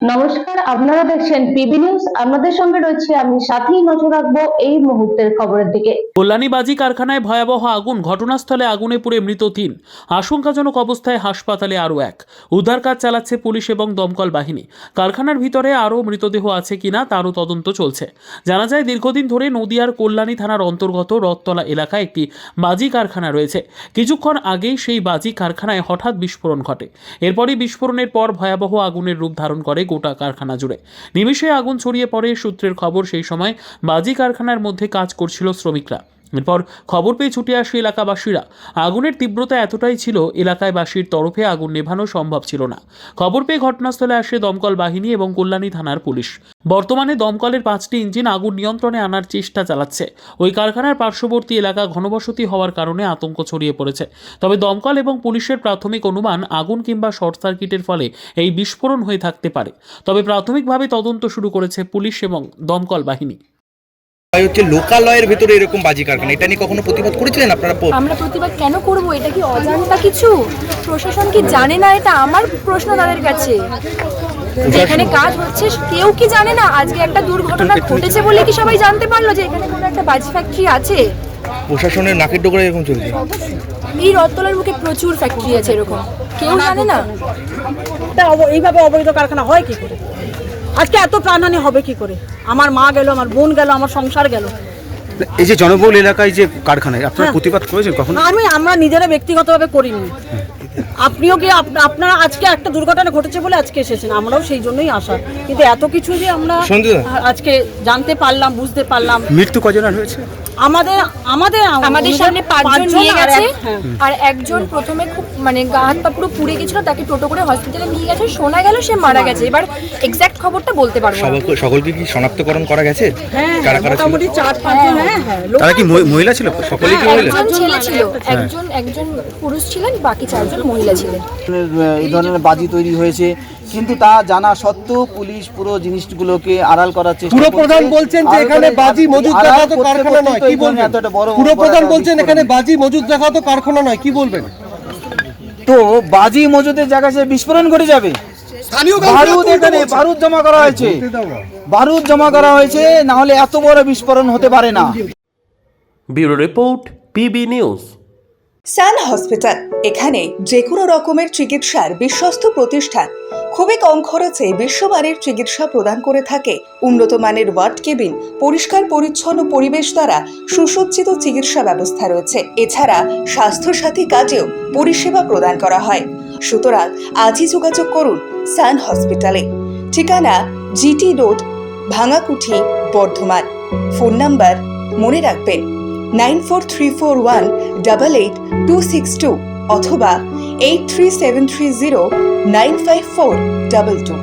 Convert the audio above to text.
নমস্কার, আপনারা দেখছেন পিবি নিউজ। আপনাদের সঙ্গে রয়েছে আমি, সাথেই নজর রাখবো এই মুহূর্তের খবরের দিকে। কল্যাণী বাজি কারখানায় ভয়াবহ আগুন, ঘটনাস্থলে আগুনে পুড়ে মৃত ৩, আশঙ্কাজনক অবস্থায় হাসপাতালে আরও ১। উদ্ধার কাজ চালাচ্ছে পুলিশ এবং দমকল বাহিনী। কারখানার ভিতরে আরও মৃতদেহ আছে কিনা তারও তদন্ত চলছে। জানা যায়, দীর্ঘদিন ধরে নদিয়ার কল্যাণী থানার অন্তর্গত রথতলা এলাকায় একটি বাজি কারখানা রয়েছে। কিছুক্ষণ আগেই সেই বাজি কারখানায় হঠাৎ বিস্ফোরণ ঘটে। এরপরই বিস্ফোরণের পর ভয়াবহ আগুনের রূপ ধারণ করে গোটা কারখানা জুড়ে। নিমেষে আগুন ছড়িয়ে পড়ে। সূত্রের খবর, সেই সময় বাজি কারখানার মধ্যে কাজ করছিল শ্রমিকরা। এরপর খবর পেয়ে ছুটে আসে এলাকাবাসীরা। আগুনের তীব্রতা এতটাই ছিল, এলাকাবাসীর তরফে আগুন নেভানো সম্ভব ছিল না। খবর পেয়ে ঘটনাস্থলে আসে দমকল বাহিনী এবং কল্যাণী থানার পুলিশ। বর্তমানে দমকলের 5টি ইঞ্জিন আগুন নিয়ন্ত্রণে আনার চেষ্টা চালাচ্ছে। ওই কারখানার পার্শ্ববর্তী এলাকা ঘনবসতি হওয়ার কারণে আতঙ্ক ছড়িয়ে পড়েছে। তবে দমকল এবং পুলিশের প্রাথমিক অনুমান, আগুন কিংবা শর্ট সার্কিটের ফলে এই বিস্ফোরণ হয়ে থাকতে পারে। তবে প্রাথমিকভাবে তদন্ত শুরু করেছে পুলিশ এবং দমকল বাহিনী। হচ্ছে লোকালয়ের ভিতরে এরকম বাজি কারখানা, এটা নিয়ে কখনো প্রতিবাদ করেছিলেন আপনারা? আমরা প্রতিবাদ কেন করব? এটা কি অজান্তা কিছু? প্রশাসন কি জানে না? এটা আমার প্রশ্ন তাদের কাছে। যেখানে কাজ হচ্ছে কেউ কি জানে না? আজকে একটা দুর্ঘটনা ঘটেছে বলে কি সবাই জানতে পারলো যে এখানে কোনো একটা বাজি ফ্যাক্টরি আছে? প্রশাসনের নাকের ডোকরা এরকম চলছে। এই রথতলার বুকে প্রচুর ফ্যাক্টরি আছে, এরকম কেউ জানে না। এইভাবে অবৈধ কারখানা হয় কি করে? আজকে এত প্রাণহানি হবে কি করে? আমার মা গেল, আমার বোন গেল, আমার সংসার গেল। এই যে জনবহুল এলাকায় যে কারখানায় আপনারা প্রতিবাদ করেছেন কখনো? আমরা নিজেরা ব্যক্তিগতভাবে করিনি। আপনিও কি আপনারা আজকে একটা দুর্ঘটনা ঘটেছে বলে আজকে এসেছেন, আমরাও সেই জন্যই আসা। কিন্তু এত কিছু যে আমরা আজকে জানতে পারলাম, বুঝতে পারলাম। মৃত্যু কজনের হয়েছে? আমাদের সামনে 5 জন নিয়ে গেছে, আর একজন প্রথমে খুব গা হাত পা পুরো পুড়ে গেছিল, তাকে টোটো করে হসপিটালে নিয়ে গেছে। শোনা গেল সে মারা গেছে। এবার এক্সাক্ট খবরটা বলতে পারবো না। সকলকে কি শনাক্তকরণ করা গেছে? মোটামুটি 4-5 জন। তারা কি মহিলা ছিল? সকলেই কি মহিলা? একজন ছেলে ছিল, একজন পুরুষ ছিলেন, বাকি 4 জন মহিলা ছিলেন। এই ধরনের বাজি তৈরি হয়েছে, কিন্তু তা জানা সত্ত্বেও পুলিশ পুরো জিনিসগুলোকে আড়াল করার চেষ্টা করছে। পুরপ্রধান বলছেন যে এখানে বাজি মজুদ রাখা তো কারখানা নয়, কি বলবেন? পুরপ্রধান বলছেন এখানে বাজি মজুদ রাখা তো কারখানা নয়, কি বলবেন? তো বাজি মজুদের জায়গায় সে বিস্ফোরণ ঘটে যাবে। বারুদ জমা করা হয়েছে, বারুদ জমা করা হয়েছে, না হলে এত বড় বিস্ফোরণ হতে পারে না। Bureau report, PB news. Sun Hospital, এখানে যে কোনো রকমের চিকিৎসার বিশ্বস্ত প্রতিষ্ঠান। খুবই কম খরচে বিশ্বমানের চিকিৎসা প্রদান করে থাকে। উন্নত মানের ওয়ার্ড কেবিন, পরিষ্কার পরিচ্ছন্ন পরিবেশ দ্বারা সুসজ্জিত চিকিৎসা ব্যবস্থা রয়েছে। এছাড়া স্বাস্থ্যসাথী কাজেও পরিষেবা প্রদান করা হয়। সুতরাং আজই যোগাযোগ করুন সান হসপিটালে। ঠিকানা GT road, Bhangakuthi, Bardhaman. Phone number মনে রাখবেন 9434188262 অথবা 83730954222।